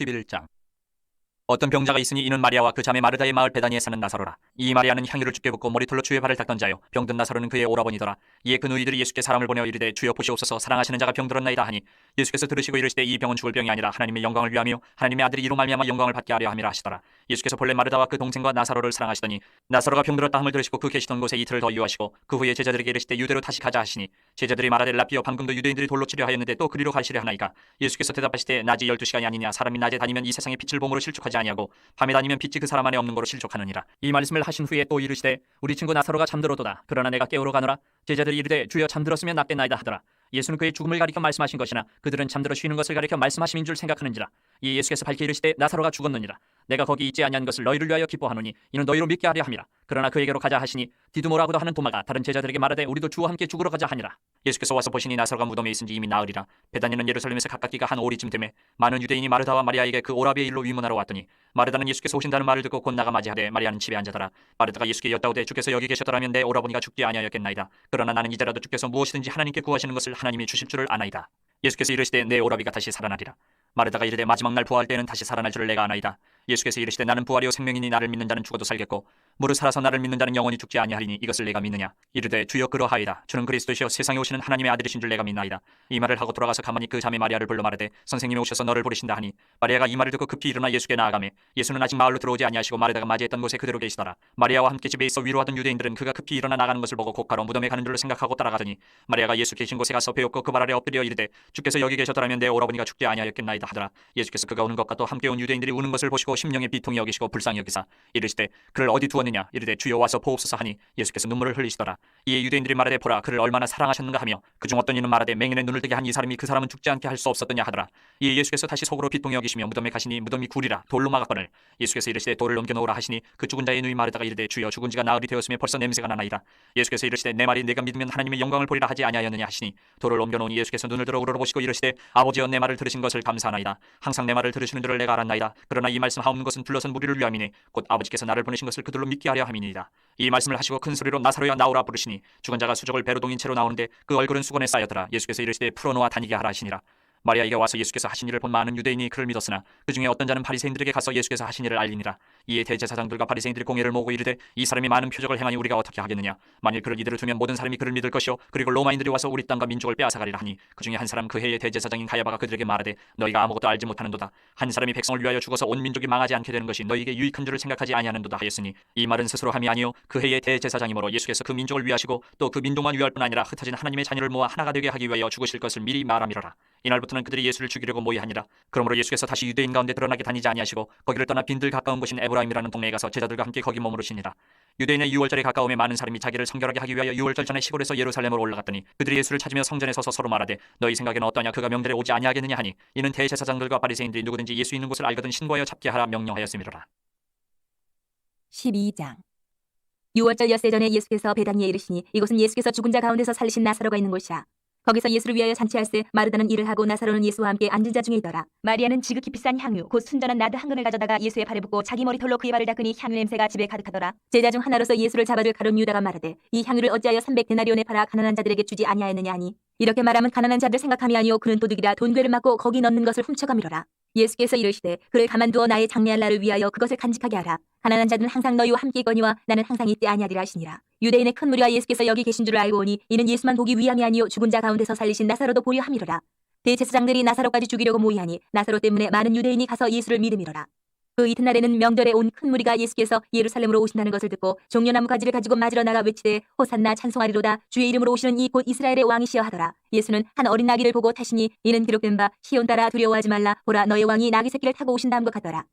11장. 어떤 병자가 있으니 이는 마리아와 그 자매 마르다의 마을 베다니에 사는 나사로라. 이 마리아는 향유를 주께 붓고 머리털로 주의 발을 닦던 자요, 병든 나사로는 그의 오라버니더라. 이에 그 누이들이 예수께 사람을 보내어 이르되 주여 보시옵소서, 사랑하시는 자가 병들었나이다 하니, 예수께서 들으시고 이르시되 이 병은 죽을 병이 아니라 하나님의 영광을 위하며 하나님의 아들이 이로 말미암아 영광을 받게 하려 함이라 하시더라. 예수께서 본래 마르다와 그 동생과 나사로를 사랑하시더니 나사로가 병들었다 함을 들으시고 그 계시던 곳에 이틀을 더 유하시고 그 후에 제자들에게 이르시되 유대로 다시 가자 하시니, 제자들이 말하되 라피여, 방금도 유대인들이 돌로 치려 하였는데 또 그리로 가시려 하나이까. 예수께서 대답하시되 낮이 12시간이 아니냐. 사람이 낮에 다니면 이 세상의 빛을 봄으로 실족하지 아니하고 밤에 다니면 빛이 그 사람 안에 없는 거로 실족하느니라. 이 말씀을 하신 후에 또 이르시되 우리 친구 나사로가 잠들었도다. 그러나 내가 깨우러 가노라. 제자들이 이르되 주여 잠들었으면 낫겠나이다 하더라. 예수는 그의 죽음을 가리켜 말씀하신 것이나 그들은 잠들어 쉬는 것을 가리켜 말씀하심인 줄 생각하는지라. 이 예수께서 밝히 이르시되 나사로가 죽었느니라. 내가 거기 있지 아니한 것을 너희를 위하여 기뻐하노니 이는 너희로 믿게 하려 함이라. 그러나 그에게로 가자 하시니 디두모라고도 하는 도마가 다른 제자들에게 말하되 우리도 주와 함께 죽으러 가자 하니라. 예수께서 와서 보시니 나사로가 무덤에 있은지 이미 나으리라. 베다니는 예루살렘에서 가깝기가 한 오리쯤 되매 많은 유대인이 마르다와 마리아에게 그 오라비의 일로 위문하러 왔더니, 마르다는 예수께서 오신다는 말을 듣고 곧 나가 맞이하되 마리아는 집에 앉아더라. 마르다가 예수께 여짜오되 주께서 여기 계셨더라면 내 오라버니가 죽지 아니하였겠나이다. 그러나 나는 이제라도 주께서 무엇이든지 하나님께 구하시는 것을 하나님이 주실 줄을 아나이다. 예수께서 이르시되 내 오라비가 다시 살아나리라. 마르다가 이르되 마지막 날 부활 때에는 다시 살아날 줄을 내가 아나이다. 예수께서 이르시되 나는 부활이요 생명이니 나를 믿는 자는 죽어도 살겠고 무릇 살아서 나를 믿는 자는 영원히 죽지 아니하리니 이것을 내가 믿느냐. 이르되 주여 그러하이다. 주는 그리스도시요 세상에 오시는 하나님의 아들이신 줄 내가 믿나이다. 이 말을 하고 돌아가서 가만히 그 자매 마리아를 불러 말하되 선생님이 오셔서 너를 부르신다 하니, 마리아가 이 말을 듣고 급히 일어나 예수께 나아가매 예수는 아직 마을로 들어오지 아니하시고 마르다가 맞이했던 곳에 그대로 계시더라. 마리아와 함께 집에 있어 위로하던 유대인들은 그가 급히 일어나 나가는 것을 보고 곧바로 무덤에 가는 줄로 생각하고 따라가더니, 마리아가 예수 계신 곳에 가서 배웠고 그 발 아래 엎드려 이르되 주께서 여기 계셨더라면 내 오라버니가 죽지 아니하였겠나이다 하더라. 예수께서 그가 우는 것과 또 함께 온 유대인들이 우는 것을 보시고 심령의 비통이 여기시고 불쌍히 여기사 이르시되 그를 어디 두었느냐. 이르되 주여 와서 보옵소서 하니 예수께서 눈물을 흘리시더라. 이에 유대인들이 말하되 보라 그를 얼마나 사랑하셨는가 하며, 그중 어떤 이는 말하되 맹인의 눈을 뜨게 한 이 사람이 그 사람은 죽지 않게 할 수 없었더냐 하더라. 이에 예수께서 다시 속으로 비통히 여기시며 무덤에 가시니 무덤이 굴이라 돌로 막았거늘 예수께서 이르시되 돌을 넘겨놓으라 하시니 그 죽은 자의 누이 마르다가 이르되 주여 죽은 지가 나흘이 되었으며 벌써 냄새가 나나이다. 예수께서 이르시되 내 말이 네가 믿으면 하나님의 영광을 보리라 하지 아니하였느냐 하시니, 돌을 옮겨놓으니 예수께서 눈을 들어 우러러보시고 이르시되 아버지여 내 말을 들으신 것을 감사하나이다. 항상 내 말을 들으시는 줄을 내가 알았나이다. 그러나 이 말씀 하옵는 것은 둘러선 무리를 위함이니 곧 아버지께서 나를 보내신 것을 그들로 믿게 하려 함이니이다. 이 말씀을 하시고 큰 소리로 나사로야 나오라 부르시니 죽은 자가 수족을 배로 동인 채로 나오는데 그 얼굴은 수건에 쌓였더라. 예수께서 이르시되 풀어놓아 다니게 하라 하시니라. 마리아에게 와서 예수께서 하신 일을 본 많은 유대인이 그를 믿었으나 그 중에 어떤 자는 바리새인들에게 가서 예수께서 하신 일을 알리니라. 이에 대제사장들과 바리새인들이 공회를 모으고 이르되 이 사람이 많은 표적을 행하니 우리가 어떻게 하겠느냐. 만일 그를 이들을 두면 모든 사람이 그를 믿을 것이요 그리고 로마인들이 와서 우리 땅과 민족을 빼앗아가리라 하니, 그 중에 한 사람 그 해의 대제사장인 가야바가 그들에게 말하되 너희가 아무것도 알지 못하는도다. 한 사람이 백성을 위하여 죽어서 온 민족이 망하지 않게 되는 것이 너희에게 유익한 줄을 생각하지 아니하는도다 하였으니, 이 말은 스스로 함이 아니요 그 해의 대제사장이므로 예수께서 그 민족을 위하시고 또 그 민족만 위할 뿐 아니라 흩어진 하나님의 자녀를 모아 하나가 되게 하기 위하여 죽으실 것을 미리 말함이로라. 이날부터는 그들이 예수를 죽이려고 모의하니라. 그러므로 예수께서 다시 유대인 가운데 드러나게 다니지 아니하시고 거기를 떠나 빈들 가까운 곳인 에브라임이라는 동네에 가서 제자들과 함께 거기 머무르시니라. 유대인의 유월절에 가까움에 많은 사람이 자기를 성결하게 하기 위하여 유월절 전에 시골에서 예루살렘으로 올라갔더니 그들이 예수를 찾으며 성전에 서서 서로 말하되 너희 생각에는 어떠냐. 그가 명절에 오지 아니하겠느냐 하니, 이는 대제사장들과 바리새인들이 누구든지 예수 있는 곳을 알거든 신고하여 잡게 하라 명령하였음이로라. 12장. 유월절 엿새 전에 예수께서 베다니에 이르시니 이곳은 예수께서 죽은 자 가운데서 살리신 나사로가 있는 곳이라. 거기서 예수를 위하여 잔치할세 마르다는 일을 하고 나사로는 예수와 함께 앉은 자 중에 있더라. 마리아는 지극히 비싼 향유 곧 순전한 나드 한 근을 가져다가 예수의 발에 붓고 자기 머리털로 그의 발을 닦으니 향유 냄새가 집에 가득하더라. 제자 중 하나로서 예수를 잡아줄 가룟 유다가 말하되 이 향유를 어찌하여 300데나리온에 팔아 가난한 자들에게 주지 아니하였느냐 하니, 이렇게 말하면 가난한 자들 생각함이 아니요 그는 도둑이라 돈괴를 맞고 거기 넣는 것을 훔쳐가미로라. 예수께서 이르시되 그를 가만두어 나의 장래할 날을 위하여 그것을 간직하게 하라. 가난한 자들은 항상 너희와 함께 있거니와 나는 항상 이때 아니하리라 하시니라. 유대인의 큰 무리와 예수께서 여기 계신 줄을 알고 오니 이는 예수만 보기 위함이 아니요 죽은 자 가운데서 살리신 나사로도 보려 함이로라. 대제사장들이 나사로까지 죽이려고 모의하니 나사로 때문에 많은 유대인이 가서 예수를 믿음이로라. 그 이튿날에는 명절에 온 큰 무리가 예수께서 예루살렘으로 오신다는 것을 듣고 종려나무 가지를 가지고 맞으러 나가 외치되 호산나 찬송하리로다. 주의 이름으로 오시는 이 곧 이스라엘의 왕이시여 하더라. 예수는 한 어린 나귀를 보고 타시니 이는 기록된 바 시온 따라 두려워하지 말라. 보라 너의 왕이 나귀 새끼를 타고 오신다 함과 같더라.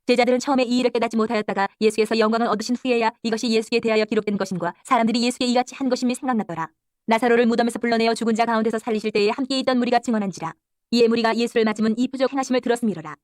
제자들은 처음에 이 일을 깨닫지 못하였다가 예수께서 영광을 얻으신 후에야 이것이 예수께 대하여 기록된 것임과 사람들이 예수께 이같이 한 것임이 생각났더라. 나사로를 무덤에서 불러내어 죽은 자 가운데서 살리실 때에 함께 있던 무리가 증언한지라. 이에 무리가 예수를 맞으면 이 표적 행하심을 들었음이로라.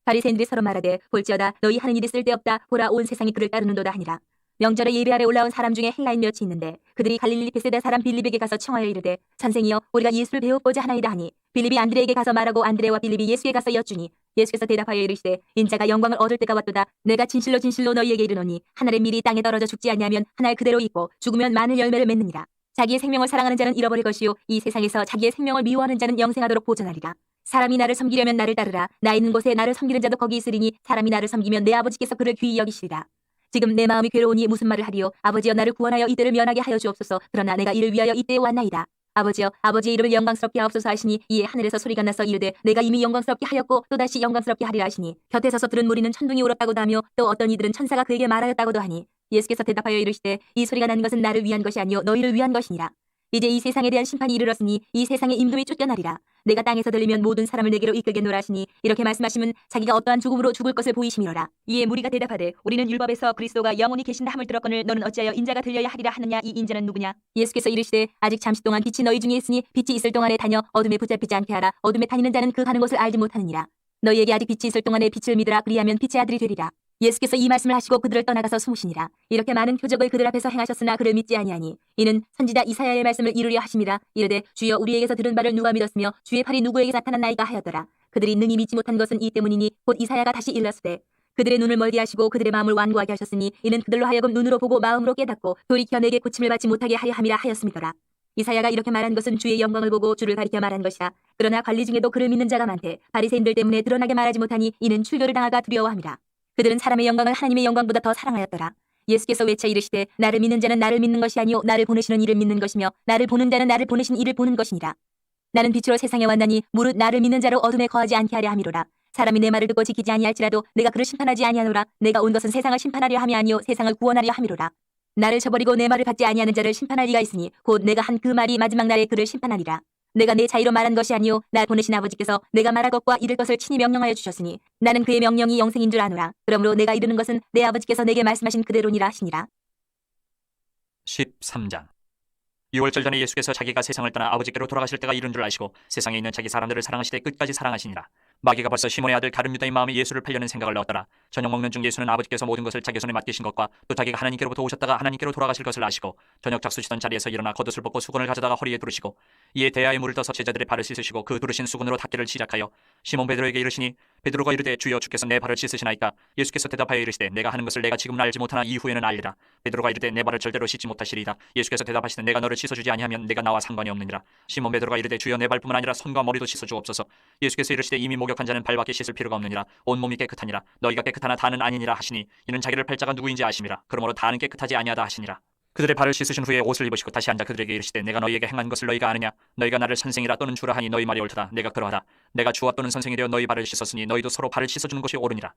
바리새인들이 서로 말하되 볼지어다 너희 하는 일이 쓸데없다. 보라 온 세상이 그를 따르는도다 하니라. 명절에 예배하러 올라온 사람 중에 헬라인 몇이 있는데 그들이 갈릴리 베세다 사람 빌립에게 가서 청하여 이르되 선생이여 우리가 예수를 배워보자 하나이다 하니, 빌립이 안드레에게 가서 말하고 안드레와 빌립이 예수에 가서 여쭈니 예수께서 대답하여 이르시되 인자가 영광을 얻을 때가 왔도다. 내가 진실로 진실로 너희에게 이르노니 한 알의 밀이 땅에 떨어져 죽지 아니하면 한 알 그대로 있고 죽으면 많은 열매를 맺느니라. 자기의 생명을 사랑하는 자는 잃어버릴 것이요 이 세상에서 자기의 생명을 미워하는 자는 영생하도록 보존하리라. 사람이 나를 섬기려면 나를 따르라. 나 있는 곳에 나를 섬기는 자도 거기 있으리니 사람이 나를 섬기면 내 아버지께서 그를 귀히 여기시리라. 지금 내 마음이 괴로우니 무슨 말을 하리요. 아버지여 나를 구원하여 이때를 면하게 하여 주옵소서. 그러나 내가 이를 위하여 이때에 왔나이다. 아버지여 아버지의 이름을 영광스럽게 하옵소서 하시니 이에 하늘에서 소리가 나서 이르되 내가 이미 영광스럽게 하였고 또다시 영광스럽게 하리라 하시니 곁에 서서 들은 무리는 천둥이 울었다고도 하며 또 어떤 이들은 천사가 그에게 말하였다고도 하니 예수께서 대답하여 이르시되 이 소리가 나는 것은 나를 위한 것이 아니요 너희를 위한 것이니라. 이제 이 세상에 대한 심판이 이르렀으니 이 세상의 임금이 쫓겨나리라. 내가 땅에서 들리면 모든 사람을 내게로 이끌겠노라 하시니 이렇게 말씀하시면 자기가 어떠한 죽음으로 죽을 것을 보이심이로라. 이에 무리가 대답하되 우리는 율법에서 그리스도가 영원히 계신다 함을 들었거늘 너는 어찌하여 인자가 들려야 하리라 하느냐. 이 인자는 누구냐. 예수께서 이르시되 아직 잠시 동안 빛이 너희 중에 있으니 빛이 있을 동안에 다녀 어둠에 붙잡히지 않게 하라. 어둠에 다니는 자는 그 가는 곳을 알지 못하느니라. 너희에게 아직 빛이 있을 동안에 빛을 믿으라. 그리하면 빛의 아들이 되리라. 예수께서 이 말씀을 하시고 그들을 떠나가서 숨으시니라. 이렇게 많은 표적을 그들 앞에서 행하셨으나 그를 믿지 아니하니 이는 선지자 이사야의 말씀을 이루려 하심이라. 이르되 주여 우리에게서 들은 바를 누가 믿었으며 주의 팔이 누구에게 나타났나이까 하였더라. 그들이 능히 믿지 못한 것은 이 때문이니 곧 이사야가 다시 일렀으되 그들의 눈을 멀게 하시고 그들의 마음을 완고하게 하셨으니 이는 그들로 하여금 눈으로 보고 마음으로 깨닫고 돌이켜 내게 고침을 받지 못하게 하려 함이라 하였음이더라. 이사야가 이렇게 말한 것은 주의 영광을 보고 주를 가리켜 말한 것이라. 그러나 관리 중에도 그를 믿는 자가 많되 바리새인들 때문에 드러나게 말하지 못하니 이는 출교를 당할까 두려워함이라. 그들은 사람의 영광을 하나님의 영광보다 더 사랑하였더라. 예수께서 외쳐 이르시되 나를 믿는 자는 나를 믿는 것이 아니요 나를 보내시는 이를 믿는 것이며 나를 보는 자는 나를 보내신 이를 보는 것이니라. 나는 빛으로 세상에 왔나니 무릇 나를 믿는 자로 어둠에 거하지 않게 하려 함이로라. 사람이 내 말을 듣고 지키지 아니할지라도 내가 그를 심판하지 아니하노라. 내가 온 것은 세상을 심판하려 함이 아니요 세상을 구원하려 함이로라. 나를 저버리고 내 말을 받지 아니하는 자를 심판할 리가 있으니 곧 내가 한 그 말이 마지막 날에 그를 심판하리라. 내가 내 자의로 말한 것이 아니요 날 보내신 아버지께서 내가 말할 것과 이를 것을 친히 명령하여 주셨으니 나는 그의 명령이 영생인 줄 아노라. 그러므로 내가 이르는 것은 내 아버지께서 내게 말씀하신 그대로니라 하시니라. 13장. 6월절 전에 예수께서 자기가 세상을 떠나 아버지께로 돌아가실 때가 이른 줄 아시고 세상에 있는 자기 사람들을 사랑하시되 끝까지 사랑하시니라. 마귀가 벌써 시몬의 아들 가룟 유다의 마음에 예수를 팔려는 생각을 넣었더라. 저녁 먹는 중 예수는 아버지께서 모든 것을 자기 손에 맡기신 것과 또 자기가 하나님께로부터 오셨다가 하나님께로 돌아가실 것을 아시고 저녁 작수시던 자리에서 일어나 겉옷을 벗고 수건을 가져다가 허리에 두르시고 이에 대야에 물을 떠서 제자들의 발을 씻으시고 그 두르신 수건으로 닦기를 시작하여 시몬 베드로에게 이르시니 베드로가 이르되 주여 주께서 내 발을 씻으시나이까. 예수께서 대답하여 이르시되 내가 하는 것을 내가 지금은 알지 못하나 이후에는 알리라. 베드로가 이르되 내 발을 절대로 씻지 못하시리이다. 예수께서 대답하시되 내가 너를 씻어주지 아니하면 내가 나와 상관이 없느니라. 시몬 베드로가 이르되 주여 내 발뿐만 아니라 손과 머리도 씻어주옵소서. 예수께서 이르시되 이미 목욕한 자는 발밖에 씻을 필요가 없느니라. 온 몸이 깨끗하니라. 너희가 깨끗하나 다는 아니니라 하시니 이는 자기를 팔 자가 누구인지 아심이라. 그러므로 다는 깨끗하지 아니하다 하시니라. 그들의 발을 씻으신 후에 옷을 입으시고 다시 앉아 그들에게 이르시되 내가 너희에게 행한 것을 너희가 아느냐. 너희가 나를 선생이라 또는 주라 하니 너희 말이 옳도다. 내가 그러하다. 내가 주와 또는 선생이 되어 너희 발을 씻었으니 너희도 서로 발을 씻어주는 것이 옳으니라.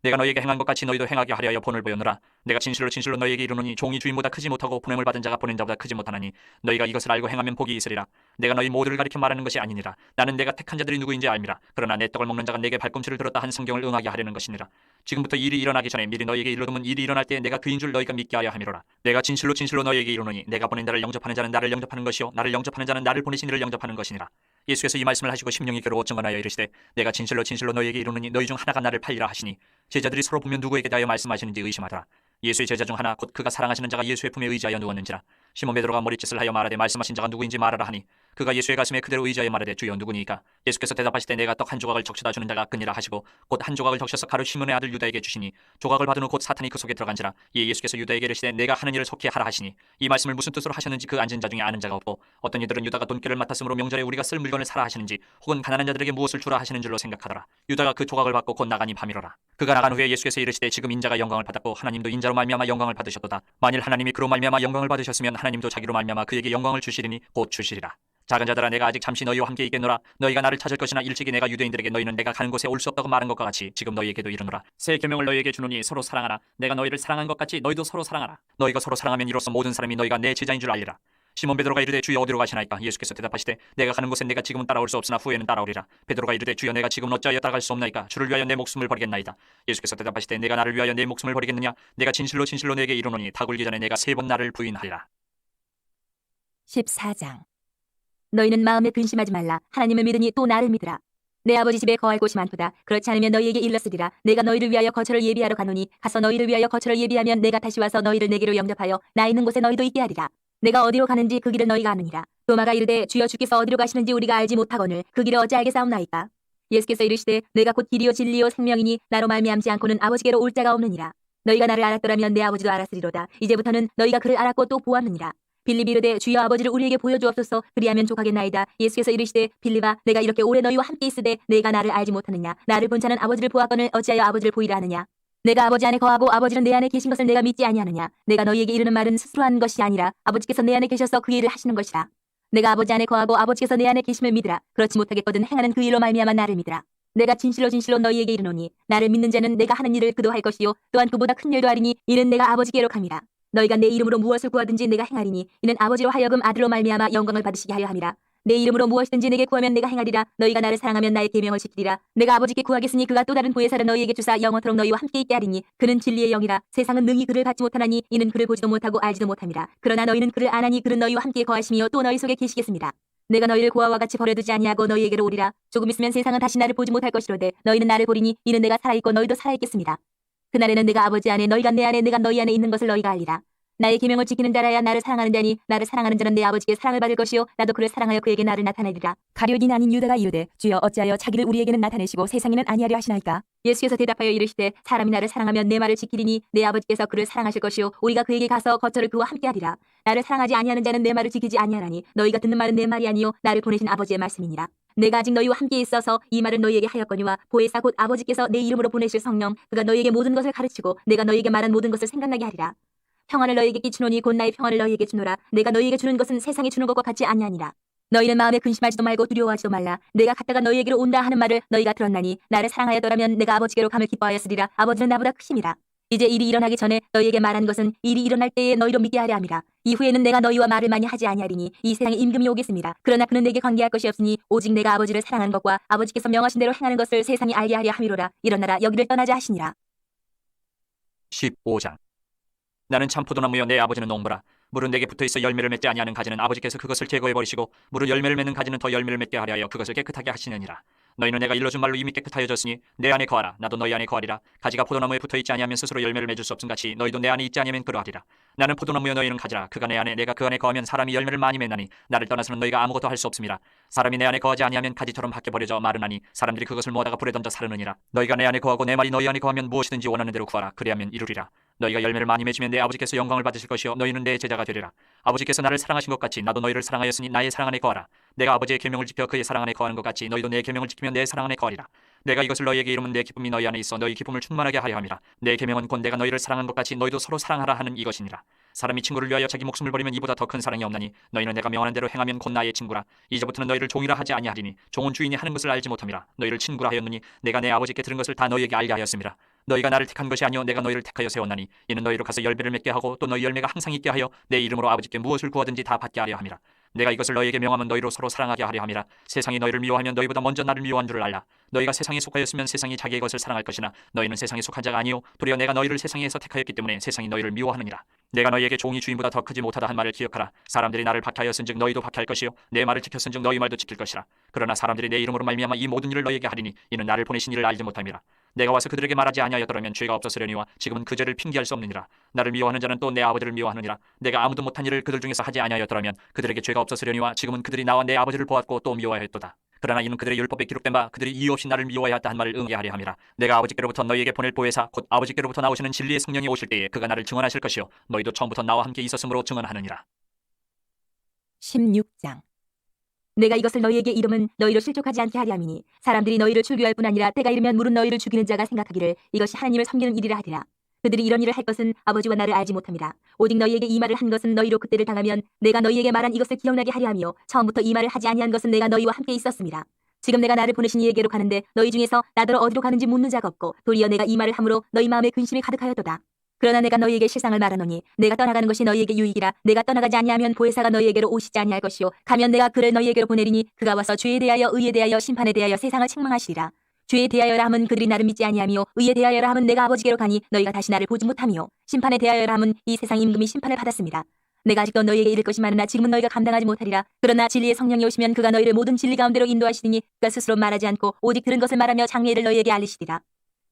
내가 너희에게 행한 것 같이 너희도 행하게 하려 본을 보였노라. 내가 진실로 진실로 너희에게 이르노니 종이 주인보다 크지 못하고 보냄을 받은 자가 보낸 자보다 크지 못하나니 너희가 이것을 알고 행하면 복이 있으리라. 내가 너희 모두를 가리켜 말하는 것이 아니니라. 나는 내가 택한 자들이 누구인지 알미라. 그러나 내 떡을 먹는 자가 내게 발꿈치를 들었다 한 성경을 응하게 하려는 것이니라. 지금부터 일이 일어나기 전에 미리 너희에게 이르두면 일이 일어날 때 내가 그인 줄 너희가 믿게 하려 함이로라. 내가 진실로 진실로 너희에게 이르노니 내가 보낸 자를 영접하는 자는 나를 영접하는 것이요 나를 영접하는 자는 나를 보내신 이를 영접하는 것이니라. 예수께서 이 말씀을 하시고 심령이 괴로워 증언하여 이르시되 내가 진실로 진실로 너희에게 이르노니 너희 중 하나가 나를 팔리라 하시니 제자들이 서로 보면 누구에게 대하여 말씀하시는지 의심하더라. 예수의 제자 중 하나 곧 그가 사랑하시는 자가 예수의 품에 의지하여 누웠는지라. 시몬 베드로가 머리짓을 하여 말하되 말씀하신 자가 누구인지 말하라 하니 그가 예수의 가슴에 그대로 의지하여 말하되 주여 누구니까. 예수께서 대답하시되 내가 떡 한 조각을 적셔다 주는 자가 그니라 하시고 곧 한 조각을 적셔서 가룟 시몬의 아들 유다에게 주시니 조각을 받은 후 곧 사탄이 그 속에 들어간지라. 이에 예수께서 유다에게 이르시되 내가 하는 일을 속히 하라 하시니 이 말씀을 무슨 뜻으로 하셨는지 그 앉은 자 중에 아는 자가 없고 어떤 이들은 유다가 돈깨를 맡았으므로 명절에 우리가 쓸 물건을 사라 하시는지 혹은 가난한 자들에게 무엇을 주라 하시는 줄로 생각하더라. 유다가 그 조각을 받고 곧 나가니 밤이로라. 그가 나간 후에 예수께서 이르시되 지금 인자가 영광을 받았고 하나님도 인자로 말미암아 영광을 받으셨도다. 만일 하나님이 그로 말미암아 영광을 받으셨으면 하나님도 자기로 말미암아 그에게 영광을 주시리니 곧 주시리라. 작은 자들아 내가 아직 잠시 너희와 함께 있겠노라. 너희가 나를 찾을 것이나 일찍이 내가 유대인들에게 너희는 내가 가는 곳에 올 수 없다고 말한 것과 같이 지금 너희에게도 이르노라. 새 계명을 너희에게 주노니 서로 사랑하라. 내가 너희를 사랑한 것 같이 너희도 서로 사랑하라. 너희가 서로 사랑하면 이로써 모든 사람이 너희가 내 제자인 줄 알리라. 시몬 베드로가 이르되 주여 어디로 가시나이까. 예수께서 대답하시되 내가 가는 곳에 내가 지금은 따라올 수 없으나 후에는 따라오리라. 베드로가 이르되 주여 내가 지금 어찌하여 따라갈 수 없나이까. 주를 위하여 내 목숨을 버리겠나이다. 예수께서 대답하시되 내가 나를 위하여 내 목숨을 버리겠느냐. 내가 진실로 진실로 내게 이르노니 다 굴기 전에 내가 3번 나를 부인하리라. 14장. 너희는 마음에 근심하지 말라. 하나님을 믿으니 또 나를 믿으라. 내 아버지 집에 거할 곳이 많도다. 그렇지 않으면 너희에게 일렀으리라. 내가 너희를 위하여 거처를 예비하러 가노니 가서 너희를 위하여 거처를 예비하면 내가 다시 와서 너희를 내게로 영접하여 나 있는 곳에 너희도 있게 하리라. 내가 어디로 가는지 그 길을 너희가 아느니라. 도마가 이르되 주여 주께서 어디로 가시는지 우리가 알지 못하거늘 그 길을 어찌 알겠사옵나이까. 예수께서 이르시되 내가 곧 길이요 진리요 생명이니 나로 말미암지 않고는 아버지께로 올 자가 없느니라. 너희가 나를 알았더라면 내 아버지도 알았으리로다. 이제부터는 너희가 그를 알았고 또 보았느니라. 빌립이 이르되 주여 아버지를 우리에게 보여주옵소서. 그리하면 족하겠나이다. 예수께서 이르시되 빌립아 내가 이렇게 오래 너희와 함께 있으되 내가 나를 알지 못하느냐. 나를 본 자는 아버지를 보았거늘 어찌하여 아버지를 보이라 하느냐. 내가 아버지 안에 거하고 아버지는 내 안에 계신 것을 내가 믿지 아니하느냐. 내가 너희에게 이르는 말은 스스로 한 것이 아니라 아버지께서 내 안에 계셔서 그 일을 하시는 것이라. 내가 아버지 안에 거하고 아버지께서 내 안에 계심을 믿으라. 그렇지 못하겠거든 행하는 그 일로 말미암아 나를 믿으라. 내가 진실로 진실로 너희에게 이르노니 나를 믿는 자는 내가 하는 일을 그도 할 것이요 또한 그보다 큰 일도 하리니 이는 내가 아버지께로 감이라. 너희가 내 이름으로 무엇을 구하든지 내가 행하리니 이는 아버지로 하여금 아들로 말미암아 영광을 받으시게 하려 함이라. 내 이름으로 무엇이든지 내게 구하면 내가 행하리라. 너희가 나를 사랑하면 나의 계명을 지키리라. 내가 아버지께 구하겠으니 그가 또 다른 보혜사를 너희에게 주사 영원토록 너희와 함께 있게 하리니 그는 진리의 영이라. 세상은 능히 그를 받지 못하나니 이는 그를 보지도 못하고 알지도 못함이라. 그러나 너희는 그를 아나니 그는 너희와 함께 거하시며 또 너희 속에 계시겠습니다. 내가 너희를 고아와 같이 버려두지 아니하고 너희에게로 오리라. 조금 있으면 세상은 다시 나를 보지 못할 것이로되 너희는 나를 보리니 이는 내가 살아있고 너희도 살아있겠습니다. 그날에는 내가 아버지 안에 너희가 내 안에 내가 너희 안에 있는 것을 너희가 알리라. 나의 계명을 지키는 자라야 나를 사랑하는 자니 나를 사랑하는 자는 내 아버지께 사랑을 받을 것이요 나도 그를 사랑하여 그에게 나를 나타내리라. 가룟인 아닌 유다가 이르되 주여 어찌하여 자기를 우리에게는 나타내시고 세상에는 아니하려 하시나이까. 예수께서 대답하여 이르시되 사람이 나를 사랑하면 내 말을 지키리니 내 아버지께서 그를 사랑하실 것이요 우리가 그에게 가서 거처를 그와 함께하리라. 나를 사랑하지 아니하는 자는 내 말을 지키지 아니하나니 너희가 듣는 말은 내 말이 아니요 나를 보내신 아버지의 말씀이니라. 내가 아직 너희와 함께 있어서 이 말을 너희에게 하였거니와 보혜사 곧 아버지께서 내 이름으로 보내실 성령 그가 너희에게 모든 것을 가르치고 내가 너희에게 말한 모든 것을 생각나게 하리라. 평안을 너희에게 끼치노니 곧 나의 평안을 너희에게 주노라. 내가 너희에게 주는 것은 세상이 주는 것과 같지 아니하니라. 너희는 마음에 근심하지도 말고 두려워하지도 말라. 내가 갔다가 너희에게로 온다 하는 말을 너희가 들었나니 나를 사랑하였더라면 내가 아버지께로 감을 기뻐하였으리라. 아버지는 나보다 크심이라. 이제 일이 일어나기 전에 너희에게 말한 것은 일이 일어날 때에 너희로 믿게 하려 함이라. 이후에는 내가 너희와 말을 많이 하지 아니하리니 이 세상에 임금이 오겠습니다. 그러나 그는 내게 관계할 것이 없으니 오직 내가 아버지를 사랑하는 것과 아버지께서 명하신 대로 행하는 것을 세상이 알게 하려 함이로라. 일어나라 여기를 떠나자 하시니라. 15장. 나는 참 포도나무여 내 아버지는 농부라. 물은 내게 붙어있어 열매를 맺지 아니하는 가지는 아버지께서 그것을 제거해버리시고 물을 열매를 맺는 가지는 더 열매를 맺게 하려 하여 그것을 깨끗하게 하시느니라. 너희는 내가 일러준 말로 이미 깨끗하여졌으니 내 안에 거하라. 나도 너희 안에 거하리라. 가지가 포도나무에 붙어있지 아니하면 스스로 열매를 맺을 수 없음 같이 너희도 내 안에 있지 아니하면 그러하리라. 나는 포도나무여 너희는 가지라. 그가 내 안에 내가 그 안에 거하면 사람이 열매를 많이 맺나니 나를 떠나서는 너희가 아무것도 할 수 없음이라. 사람이 내 안에 거하지 아니하면 가지처럼 밖에 버려져 마르나니 사람들이 그것을 모아다가 불에 던져 사르느니라. 너희가 내 안에 거하고 내 말이 너희 안에 거하면 무엇이든지 원하는 대로 구하라. 그리하면 이루리라. 너희가 열매를 많이 맺으면 내 아버지께서 영광을 받으실 것이요 너희는 내 제자가 되리라. 아버지께서 나를 사랑하신 것 같이 나도 너희를 사랑하였으니 나의 사랑 안에 거하라. 내가 아버지의 계명을 지켜 그의 사랑 안에 거하는 것 같이 너희도 내 계명을 지키면 내 사랑 안에 거하리라. 내가 이것을 너희에게 이루면 내 기쁨이 너희 안에 있어 너희 기쁨을 충만하게 하려 함이라. 내 계명은 곧 내가 너희를 사랑한 것 같이 너희도 서로 사랑하라 하는 이것이니라. 사람이 친구를 위하여 자기 목숨을 버리면 이보다 더 큰 사랑이 없나니 너희는 내가 명하는 대로 행하면 곧 나의 친구라. 이제부터는 너희를 종이라 하지 아니하리니 종은 주인이 하는 것을 알지 못함이라. 너희를 친구라 하였느니 내가 내 아버지께 들은 것을 다 너희에게 알게 하였음이라. 너희가 나를 택한 것이 아니요 내가 너희를 택하여 세웠나니 이는 너희로 가서 열매를 맺게 하고 또 너희 열매가 항상 있게 하여 내 이름으로 아버지께 무엇을 구하든지 다 받게 하려 함이라. 내가 이것을 너희에게 명하면 너희로 서로 사랑하게 하려 함이라. 세상이 너희를 미워하면 너희보다 먼저 나를 미워한 줄을 알라. 너희가 세상에 속하였으면 세상이 자기의 것을 사랑할 것이나 너희는 세상에 속한 자가 아니요 도리어 내가 너희를 세상에서 택하였기 때문에 세상이 너희를 미워하느니라. 내가 너희에게 종이 주인보다 더 크지 못하다 한 말을 기억하라. 사람들이 나를 박해하였은즉 너희도 박해할 것이요 내 말을 지켰은즉 너희 말도 지킬 것이라. 그러나 사람들이 내 이름으로 말미암아 이 모든 일을 너희에게 하리니 이는 나를 보내신 이를 알지 못함이라. 내가 와서 그들에게 말하지 아니하였더라면 죄가 없었으려니와 지금은 그 죄를 핑계할 수 없느니라. 나를 미워하는 자는 또 내 아버지를 미워하느니라. 내가 아무도 못한 일을 그들 중에서 하지 아니하였더라면 그들에게 죄가 없었으려니와 지금은 그들이 나와 내 아버지를 보았고 또 미워하였도다. 그러나 이는 그들의 율법에 기록된 바 그들이 이유 없이 나를 미워하였다 한 말을 응하려 함이라. 내가 아버지께로부터 너희에게 보낼 보혜사 곧 아버지께로부터 나오시는 진리의 성령이 오실 때에 그가 나를 증언하실 것이요 너희도 처음부터 나와 함께 있었으므로 증언하느니라. 16장. 내가 이것을 너희에게 이름은 너희로 실족하지 않게 하려 함이니 사람들이 너희를 출교할 뿐 아니라 때가 이르면 물은 너희를 죽이는 자가 생각하기를 이것이 하나님을 섬기는 일이라 하리라. 그들이 이런 일을 할 것은 아버지와 나를 알지 못함이라. 오직 너희에게 이 말을 한 것은 너희로 그때를 당하면 내가 너희에게 말한 이것을 기억나게 하려 함이요 처음부터 이 말을 하지 아니한 것은 내가 너희와 함께 있었음이라. 지금 내가 나를 보내신 이에게로 가는데 너희 중에서 나더러 어디로 가는지 묻는 자가 없고 도리어 내가 이 말을 함으로 너희 마음에 근심이 가득하였도다. 그러나 내가 너희에게 실상을 말하노니 내가 떠나가는 것이 너희에게 유익이라. 내가 떠나가지 아니하면 보혜사가 너희에게로 오시지 아니할 것이요 가면 내가 그를 너희에게로 보내리니 그가 와서 죄에 대하여 의에 대하여 심판에 대하여 세상을 책망하시리라. 죄에 대하여라 함은 그들이 나를 믿지 아니하며 의에 대하여라 함은 내가 아버지께로 가니 너희가 다시 나를 보지 못하며 심판에 대하여라 함은 이 세상 임금이 심판을 받았습니다. 내가 아직도 너희에게 이를 것이 많으나 지금은 너희가 감당하지 못하리라. 그러나 진리의 성령이 오시면 그가 너희를 모든 진리 가운데로 인도하시리니 그가 스스로 말하지 않고 오직 들은 것을 말하며 장래를 너희에게 알리시리라.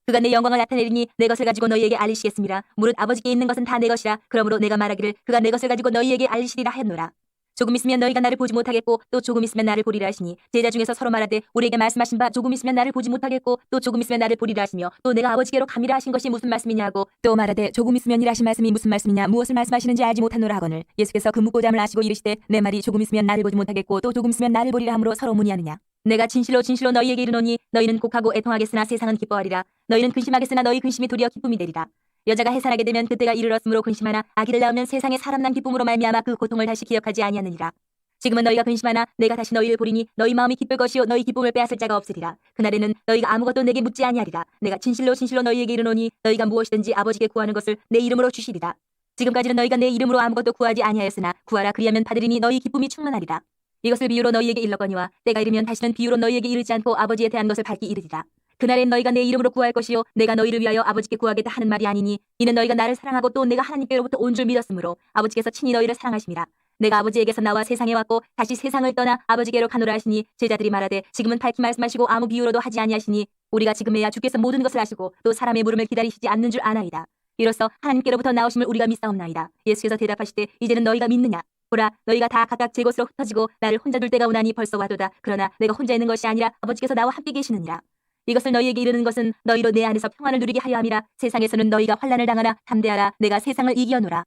그가 내 영광을 나타내리니 내 것을 가지고 너희에게 알리시겠습니다. 무릇 아버지께 있는 것은 다 내 것이라. 그러므로 내가 말하기를 그가 내 것을 가지고 너희에게 알리시리라 하였노라. 조금 있으면 너희가 나를 보지 못하겠고 또 조금 있으면 나를 보리라 하시니 제자 중에서 서로 말하되 우리에게 말씀하신 바 조금 있으면 나를 보지 못하겠고 또 조금 있으면 나를 보리라 하시며 또 내가 아버지께로 감이라 하신 것이 무슨 말씀이냐고 또 말하되 조금 있으면이라 하신 말씀이 무슨 말씀이냐 무엇을 말씀하시는지 알지 못하노라 하거늘 예수께서 그 묻고자 함을 아시고 이르시되 내 말이 조금 있으면 나를 보지 못하겠고 또 조금 있으면 나를 보리라 함으로 서로 문의하느냐 내가 진실로 진실로 너희에게 이르노니 너희는 곡하고 애통하겠으나 세상은 기뻐하리라 너희는 근심하겠으나 너희 근심이 도리어 기쁨이 되리라 여자가 해산하게 되면 그때가 이르렀으므로 근심하나 아기를 낳으면 세상에 사람 난 기쁨으로 말미암아 그 고통을 다시 기억하지 아니하느니라 지금은 너희가 근심하나 내가 다시 너희를 보리니 너희 마음이 기쁠 것이요 너희 기쁨을 빼앗을 자가 없으리라 그날에는 너희가 아무것도 내게 묻지 아니하리라 내가 진실로 진실로 너희에게 이르노니 너희가 무엇이든지 아버지께 구하는 것을 내 이름으로 주시리라 지금까지는 너희가 내 이름으로 아무것도 구하지 아니하였으나 구하라 그리하면 받으리니 너희 기쁨이 충만하리라 이것을 비유로 너희에게 일렀거니와 때가 이르면 다시는 비유로 너희에게 이르지 않고 아버지에 대한 것을 밝히 이르리라 그날엔 너희가 내 이름으로 구할 것이요 내가 너희를 위하여 아버지께 구하겠다 하는 말이 아니니 이는 너희가 나를 사랑하고 또 내가 하나님께로부터 온 줄 믿었으므로 아버지께서 친히 너희를 사랑하심이라 내가 아버지에게서 나와 세상에 왔고 다시 세상을 떠나 아버지께로 가노라 하시니 제자들이 말하되 지금은 밝히 말씀하시고 아무 비유로도 하지 아니하시니 우리가 지금에야 주께서 모든 것을 아시고 또 사람의 물음을 기다리시지 않는 줄 아나이다 이로써 하나님께로부터 나오심을 우리가 믿사옵나이다 예수께서 대답하시되 이제는 너희가 믿느냐 보라 너희가 다 각각 제 곳으로 흩어지고 나를 혼자 둘 때가 오나니 벌써 와도다 그러나 내가 혼자 있는 것이 아니라 아버지께서 나와 함께 계시느니라 이것을 너희에게 이르는 것은 너희로 내 안에서 평안을 누리게 하려 함이라 세상에서는 너희가 환난을 당하나 담대하라 내가 세상을 이기었노라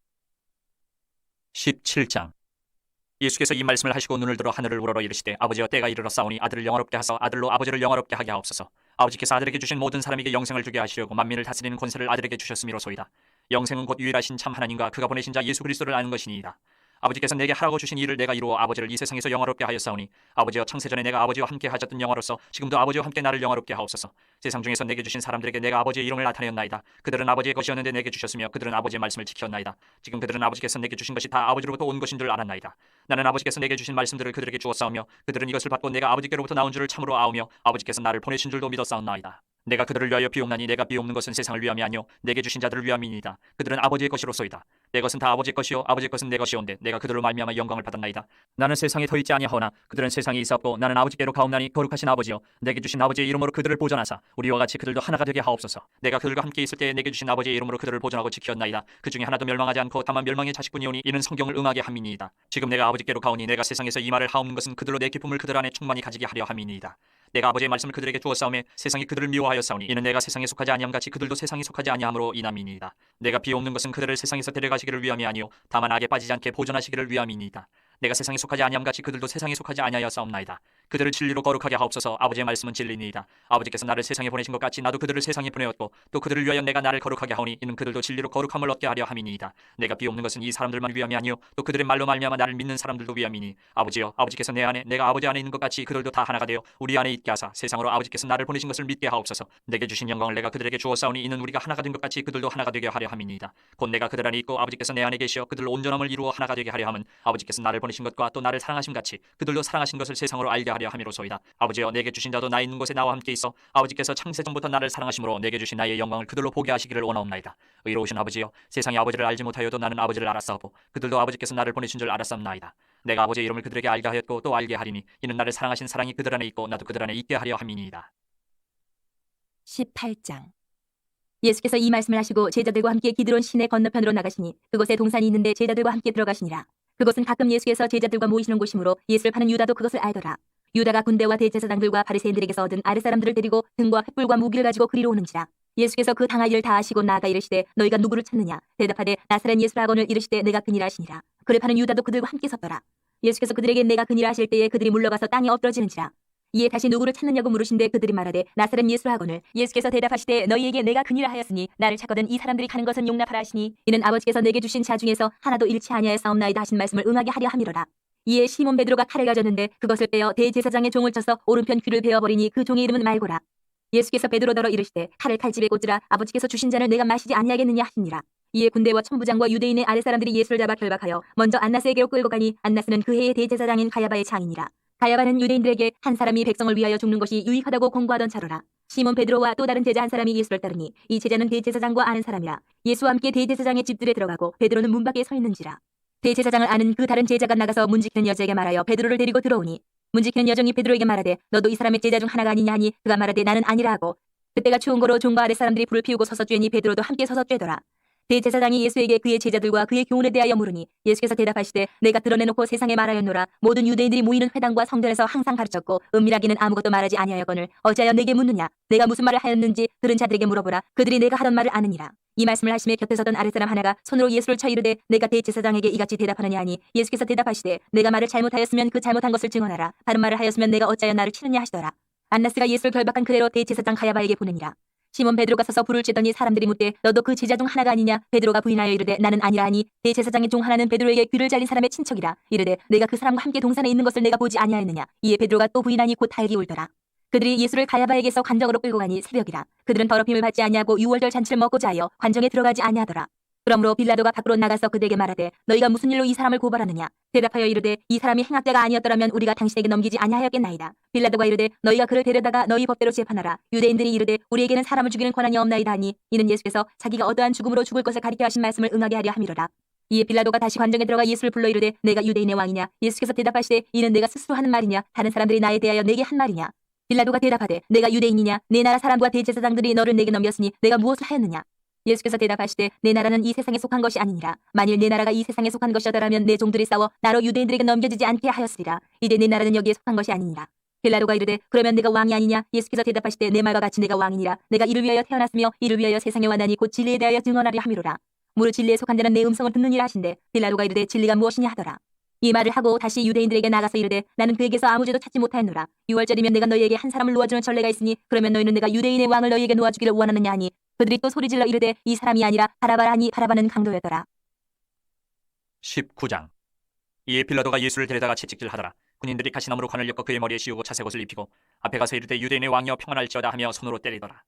17장 예수께서 이 말씀을 하시고 눈을 들어 하늘을 우러러 이르시되 아버지여 때가 이르렀사오니 아들을 영화롭게 하사 아들로 아버지를 영화롭게 하게 하옵소서 아버지께서 아들에게 주신 모든 사람에게 영생을 주게 하시려고 만민을 다스리는 권세를 아들에게 주셨음이로소이다 영생은 곧 유일하신 참 하나님과 그가 보내신 자 예수 그리스도를 아는 것이니이다 아버지께서 내게 하라고 주신 일을 내가 이루어 아버지를 이 세상에서 영화롭게 하였사오니 아버지여 창세전에 내가 아버지와 함께 하셨던 영화로서 지금도 아버지와 함께 나를 영화롭게 하옵소서 세상 중에서 내게 주신 사람들에게 내가 아버지의 이름을 나타내었나이다 그들은 아버지의 것이었는데 내게 주셨으며 그들은 아버지의 말씀을 지켰나이다 지금 그들은 아버지께서 내게 주신 것이 다 아버지로부터 온 것인 줄 알았나이다 나는 아버지께서 내게 주신 말씀들을 그들에게 주었사오며 그들은 이것을 받고 내가 아버지께로부터 나온 줄을 참으로 아오며 아버지께서 나를 보내신 줄도 믿었사옵나이다 내가 그들을 위하여 비옵나니 내가 비옵는 것은 세상을 위함이 아니요 내게 주신 자들을 위함이니이다 그들은 아버지의 것이로소이다 내 것은 다 아버지의 것이요 아버지의 것은 내 것이온데 내가 그들로 말미암아 영광을 받았나이다 나는 세상에 더 있지 아니하오나 그들은 세상에 있었고 나는 아버지께로 가옵나니 거룩하신 아버지여 내게 주신 아버지의 이름으로 그들을 보존하사 우리와 같이 그들도 하나가 되게 하옵소서 내가 그들과 함께 있을 때에 내게 주신 아버지의 이름으로 그들을 보존하고 지켰나이다 그 중에 하나도 멸망하지 않고 다만 멸망의 자식뿐이오니 이는 성경을 응하게 함이니이다 지금 내가 아버지께로 가오니 내가 세상에서 이 말을 하옵는 것은 그들로 내 기쁨을 그들 안에 충만히 가지게 하려 함이니이다 내가 아버지의 말씀을 그들에게 주었사오매 세상이 그들을 미워하였사오니 이는 내가 세상에 속하지 아니함 같이 그들도 세상에 속하지 아니함으로 인함이니이다 내가 비옵는 것은 그들을 세상에서 데려가시기를 위함이 아니요 다만 악에 빠지지 않게 보존하시기를 위함이니이다 내가 세상에 속하지 아니함 같이 그들도 세상에 속하지 아니하였사옵나이다 그들을 진리로 거룩하게 하옵소서 아버지의 말씀은 진리니이다 아버지께서 나를 세상에 보내신 것 같이 나도 그들을 세상에 보내었고 또 그들을 위하여 내가 나를 거룩하게 하오니 이는 그들도 진리로 거룩함을 얻게 하려 함이니이다 내가 비옵는 것은 이 사람들만 위함이 아니요 또 그들의 말로 말미암아 나를 믿는 사람들도 위함이니 아버지여 아버지께서 내 안에 내가 아버지 안에 있는 것 같이 그들도 다 하나가 되어 우리 안에 있게 하사 세상으로 아버지께서 나를 보내신 것을 믿게 하옵소서 내게 주신 영광을 내가 그들에게 주었사오니 이는 우리가 하나가 된 것 같이 그들도 하나가 되게 하려 함이니이다 곧 내가 그들 안에 있고 아버지께서 내 안에 계시어 그들 온전함을 이루어 하나가 되게 하려 함은 아버지께서 나를 보내신 것과 또 나를 사랑하심 같이 그들도 사랑하신 것을 세상으로 알게 하려 함이로소이다 아버지여 내게 주신 자도 나 있는 곳에 나와 함께 있어 아버지께서 창세전부터 나를 사랑하심으로 내게 주신 나의 영광을 그들로 보게 하시기를 원하옵나이다 의로우신 아버지여 세상이 아버지를 알지 못하여도 나는 아버지를 알았사오고 그들도 아버지께서 나를 보내신 줄 알았사옵나이다 내가 아버지의 이름을 그들에게 알게 하였고 또 알게 하리니 이는 나를 사랑하신 사랑이 그들 안에 있고 나도 그들 안에 있게 하려 함이니이다 18장 예수께서 이 말씀을 하시고 제자들과 함께 기드론 시내 건너편으로 나가시니 그곳에 동산이 있는데 제자들과 함께 들어가시니라 그곳은 가끔 예수께서 제자들과 모이시는 곳이므로 예수를 파는 유다도 그것을 알더라 유다가 군대와 대제사장들과 바리새인들에게서 얻은 아랫사람들을 데리고 등과 횃불과 무기를 가지고 그리로 오는지라 예수께서 그 당할 일을 다 아시고 나아가 이르시되 너희가 누구를 찾느냐 대답하되 나사렛 예수라 하거늘 이르시되 내가 그니라 하시니라 그를 파는 유다도 그들과 함께 섰더라 예수께서 그들에게 내가 그니라 하실 때에 그들이 물러가서 땅에 엎드러지는지라 이에 다시 누구를 찾느냐고 물으신데 그들이 말하되 나사렛 예수라 하거늘 예수께서 대답하시되 너희에게 내가 그니라 하였으니 나를 찾거든 이 사람들이 가는 것은 용납하라 하시니 이는 아버지께서 내게 주신 자 중에서 하나도 잃지 아니하였사옵나이다 하신 말씀을 응하게 하려 함이로라 이에 시몬 베드로가 칼을 가졌는데 그것을 빼어 대제사장의 종을 쳐서 오른편 귀를 베어버리니 그 종의 이름은 말고라 예수께서 베드로더러 이르시되 칼을 칼집에 꽂으라 아버지께서 주신 잔을 내가 마시지 아니하겠느냐 하시니라 이에 군대와 천부장과 유대인의 아랫사람들이 예수를 잡아 결박하여 먼저 안나스에게로 끌고 가니 안나스는 그 해의 대제사장인 가야바의 장이니라 가야바는 유대인들에게 한 사람이 백성을 위하여 죽는 것이 유익하다고 공고하던 자로라 시몬 베드로와 또 다른 제자 한 사람이 예수를 따르니 이 제자는 대제사장과 아는 사람이라 예수와 함께 대제사장의 집들에 들어가고 베드로는 문 밖에 서 있는지라 대제사장을 아는 그 다른 제자가 나가서 문지키는 여자에게 말하여 베드로를 데리고 들어오니 문지키는 여종이 베드로에게 말하되 너도 이 사람의 제자 중 하나가 아니냐 하니 그가 말하되 나는 아니라 하고 그때가 추운 거로 종과 아랫 사람들이 불을 피우고 서서 쬐니 베드로도 함께 서서 쬐더라 대제사장이 예수에게 그의 제자들과 그의 교훈에 대하여 물으니 예수께서 대답하시되 내가 드러내놓고 세상에 말하였노라. 모든 유대인들이 모이는 회당과 성전에서 항상 가르쳤고 은밀하기는 아무것도 말하지 아니하였거늘 어찌하여 내게 묻느냐. 내가 무슨 말을 하였는지 들은 자들에게 물어보라. 그들이 내가 하던 말을 아느니라. 이 말씀을 하심에 곁에 서던 아랫사람 하나가 손으로 예수를 쳐 이르되 내가 대제사장에게 이같이 대답하느냐 하니 예수께서 대답하시되 내가 말을 잘못하였으면 그 잘못한 것을 증언하라. 바른 말을 하였으면 내가 어찌하여 나를 치느냐 하시더라. 안나스가 예수를 결박한 그대로 대제사장 가야바에게 보내니라. 시몬 베드로가 서서 불을 쬐더니 사람들이 묻되 너도 그 제자 중 하나가 아니냐. 베드로가 부인하여 이르되 나는 아니라 하니 대제사장의 중 하나는 베드로에게 귀를 잘린 사람의 친척이라. 이르되 내가 그 사람과 함께 동산에 있는 것을 내가 보지 아니하였느냐. 이에 베드로가 또 부인하니 곧 달기 울더라. 그들이 예수를 가야바에게서 관정으로 끌고 가니 새벽이라. 그들은 더럽힘을 받지 아니하고 유월절 잔치를 먹고자 하여 관정에 들어가지 아니하더라. 그러므로 빌라도가 밖으로 나가서 그들에게 말하되 너희가 무슨 일로 이 사람을 고발하느냐. 대답하여 이르되 이 사람이 행악자가 아니었더라면 우리가 당신에게 넘기지 아니하였겠나이다. 빌라도가 이르되 너희가 그를 데려다가 너희 법대로 재판하라. 유대인들이 이르되 우리에게는 사람을 죽이는 권한이 없나이다 하니 이는 예수께서 자기가 어떠한 죽음으로 죽을 것을 가리켜 하신 말씀을 응하게 하려 함이로라. 이에 빌라도가 다시 관정에 들어가 예수를 불러 이르되 내가 유대인의 왕이냐. 예수께서 대답하시되 이는 내가 스스로 하는 말이냐 다른 사람들이 나에 대하여 내게 한 말이냐. 빌라도가 대답하되 내가 유대인이냐. 내 나라 사람과 대제사장들이 너를 내게 넘겼으니 내가 무엇을 하였느냐. 예수께서 대답하시되 내 나라는 이 세상에 속한 것이 아니니라. 만일 내 나라가 이 세상에 속한 것이었더라면 내 종들이 싸워 나로 유대인들에게 넘겨지지 않게 하였으리라. 이제 내 나라는 여기에 속한 것이 아니니라. 빌라도가 이르되 그러면 내가 왕이 아니냐. 예수께서 대답하시되 내 말과 같이 내가 왕이니라. 내가 이를 위하여 태어났으며 이를 위하여 세상에 왔나니 곧 진리에 대하여 증언하려 함이로라. 무릇 진리에 속한 자는 내 음성을 듣느니라 하신대 빌라도가 이르되 진리가 무엇이냐 하더라. 이 말을 하고 다시 유대인들에게 나가서 이르되 나는 그에게서 아무 죄도 찾지 못하였노라. 6월절이면 내가 너희에게 한 사람을 놓아주는 전례가 있으니 그러면 너희는 내가 유대인의 왕을 너희에게 놓아주기를 원하느냐 하니 그들이 또 소리질러 이르되 이 사람이 아니라 바라바라 하니 바라바는 강도였더라. 19장. 이에 빌라도가 예수를 데려다가 채찍질하더라. 군인들이 가시나무로 관을 엮어 그의 머리에 씌우고 차색옷을 입히고 앞에 가서 이르되 유대인의 왕이여 평안할지어다 하며 손으로 때리더라.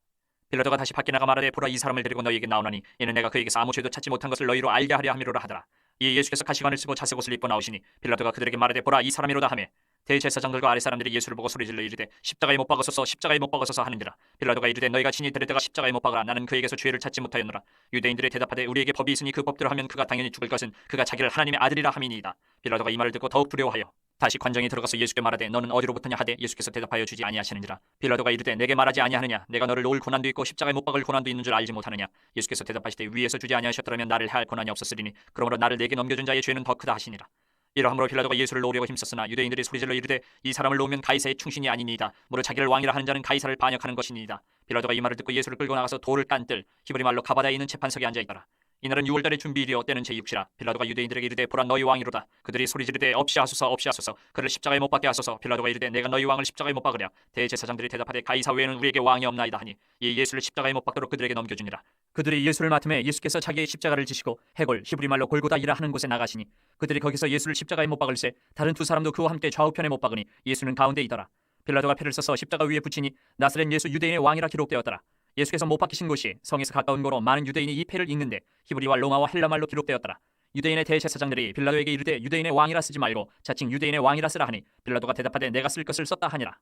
빌라도가 다시 밖에 나가 말하되 보라 이 사람을 데리고 너희에게 나오나니 이는 내가 그에게서 아무 죄도 찾지 못한 것을 너희로 알게 하려 함이로라 하더라. 이에 예수께서 가시관을 쓰고 차색옷을 입고 나오시니 빌라도가 그들에게 말하되 보라 이 사람이로다 하매 대제사장들과 아랫 사람들이 예수를 보고 소리질러 이르되 십자가에 못 박으소서 십자가에 못 박으소서 하는지라. 빌라도가 이르되 너희가 친히 데려다가 십자가에 못 박으라. 나는 그에게서 죄를 찾지 못하였노라. 유대인들이 대답하되 우리에게 법이 있으니 그 법대로 하면 그가 당연히 죽을 것은 그가 자기를 하나님의 아들이라 함이니이다. 빌라도가 이 말을 듣고 더욱 두려워하여 다시 관정에 들어가서 예수께 말하되 너는 어디로부터냐 하되 예수께서 대답하여 주지 아니하시는지라. 빌라도가 이르되 내게 말하지 아니하느냐. 내가 너를 놓을 고난도 있고 십자가에 못 박을 고난도 있는 줄 알지 못하느냐. 예수께서 대답하시되 위에서 주지 아니하셨더라면 나를 해할 고난이 없었으리니 그러므로 나를 내게 넘겨준 자의 죄는 더 크다 하시니라. 이러함으로 빌라도가 예수를 놓으려고 힘썼으나 유대인들이 소리질러 이르되 이 사람을 놓으면 가이사의 충신이 아니니이다. 무릇 자기를 왕이라 하는 자는 가이사를 반역하는 것이니이다. 빌라도가 이 말을 듣고 예수를 끌고 나가서 돌을 깐 뜰 히브리 말로 가바다에 있는 재판석에 앉아있더라. 이날은 6월달의 준비일이요 때는 제6시라. 빌라도가 유대인들에게 이르되 보라 너희 왕이로다. 그들이 소리지르되 없이하소서 없이하소서 그를 십자가에 못 박게 하소서. 빌라도가 이르되 내가 너희 왕을 십자가에 못 박으랴. 대제사장들이 대답하되 가이사 외에는 우리에게 왕이 없나이다 하니 이 예수를 십자가에 못 박도록 그들에게 넘겨주니라. 그들이 예수를 맡음에 예수께서 자기의 십자가를 지시고 해골 히브리 말로 골고다이라 하는 곳에 나가시니 그들이 거기서 예수를 십자가에 못 박을새 다른 두 사람도 그와 함께 좌우편에 못 박으니 예수는 가운데 있더라. 빌라도가 패를 써서 십자가 위에 붙이니 나사렛 예수 유대인의 왕이라 기록되었더라. 예수께서 못 박히신 곳이 성에서 가까운 거로 많은 유대인이 이 패를 읽는데 히브리와 로마와 헬라말로 기록되었더라. 유대인의 대제사장들이 빌라도에게 이르되 유대인의 왕이라 쓰지 말고 자칭 유대인의 왕이라 쓰라 하니 빌라도가 대답하되 내가 쓸 것을 썼다 하니라.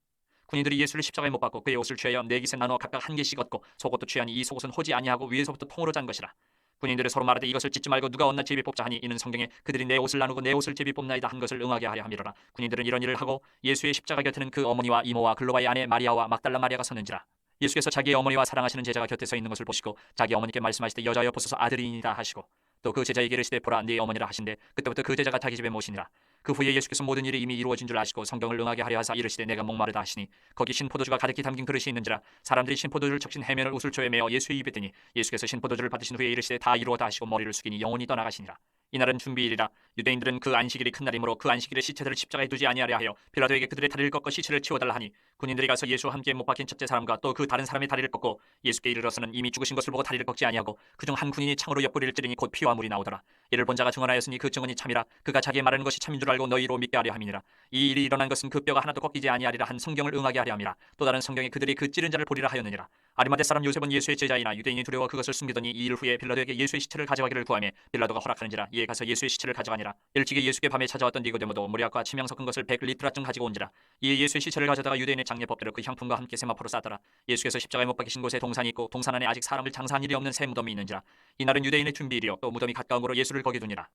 군인들이 예수를 십자가에 못 박고 그의 옷을 취하여 네 깃에 나눠 각각 한 개씩 얻고 속옷도 취하니 이 속옷은 호지 아니하고 위에서부터 통으로 잔 것이라. 군인들이 서로 말하되 이것을 찢지 말고 누가 얻나 제비 뽑자 하니 이는 성경에 그들이 내 옷을 나누고 내 옷을 제비 뽑나이다 한 것을 응하게 하려 함이로라. 군인들은 이런 일을 하고 예수의 십자가 곁에는 그 어머니와 이모와 글로바의 아내 마리아와 막달라 마리아가 섰는지라. 예수께서 자기의 어머니와 사랑하시는 제자가 곁에 서 있는 것을 보시고 자기 어머니께 말씀하시되 여자여 보소서 아들이니이다 하시고 또 그 제자에게 이르시되 보라 네 어머니라 하신대 그때부터 그 제자가 자기 집에 모시니라. 그 후에 예수께서 모든 일이 이미 이루어진 줄 아시고 성경을 응하게 하려 하사 이르시되 내가 목마르다 하시니 거기 신포도주가 가득히 담긴 그릇이 있는지라. 사람들이 신포도주를 적신 해면을 우슬초에 메어 예수의 입에 드니 예수께서 신포도주를 받으신 후에 이르시되 다 이루었다 하시고 머리를 숙이니 영혼이 떠나가시니라. 이날은 준비일이라. 유대인들은 그 안식일이 큰 날이므로 그 안식일에 시체들을 십자가에 두지 아니하려 하여 빌라도에게 그들의 다리를 꺾어 시체를 치워달라 하니 군인들이 가서 예수와 함께 못 박힌 첫째 사람과 또 그 다른 사람의 다리를 꺾고 예수께 이르러서는 이미 죽으신 것을 보고 다리를 꺾지 아니하고 그중 한 군인이 창으로 옆구리를 찌르니 곧 피와 물이 나오더라. 이를 본 자가 증언하였으니 그 증언이 참이라. 그가 자기 말하는 것이 참인 줄 알고 너희로 믿게 하려 함이니라. 이 일이 일어난 것은 그 뼈가 하나도 꺾이지 아니하리라 한 성경을 응하게 하려 함이라. 또 다른 성경에 그들이 그 찌른 자를 보리라 하였느니라. 아리마대 사람 요셉은 예수의 제자이나 유대인이 두려워 그것을 숨기더니 이 일 후에 빌라도에게 예수의 시체를 가져가기를 구하며 빌라도가 허락하는지라. 이에 가서 예수의 시체를 가져가니라. 일찍이 예수께 밤에 찾아왔던 니고데모도 모략과 치명 섞은 것을 100리트라쯤 가지고 온지라. 이에 예수의 시체를 가져다가 유대인의 장례법대로 그 향품과 함께 세마포로 쌌더라. 예수께서 십자가에 못 박히신 곳에 동산이 있고 동산 안에 아직 사람을 장사한 일이 없는 새 무덤이 있는지라. 이날은 유대인의 준비일이요 또 무덤이 가까운 거로 예수를 거기 두니라.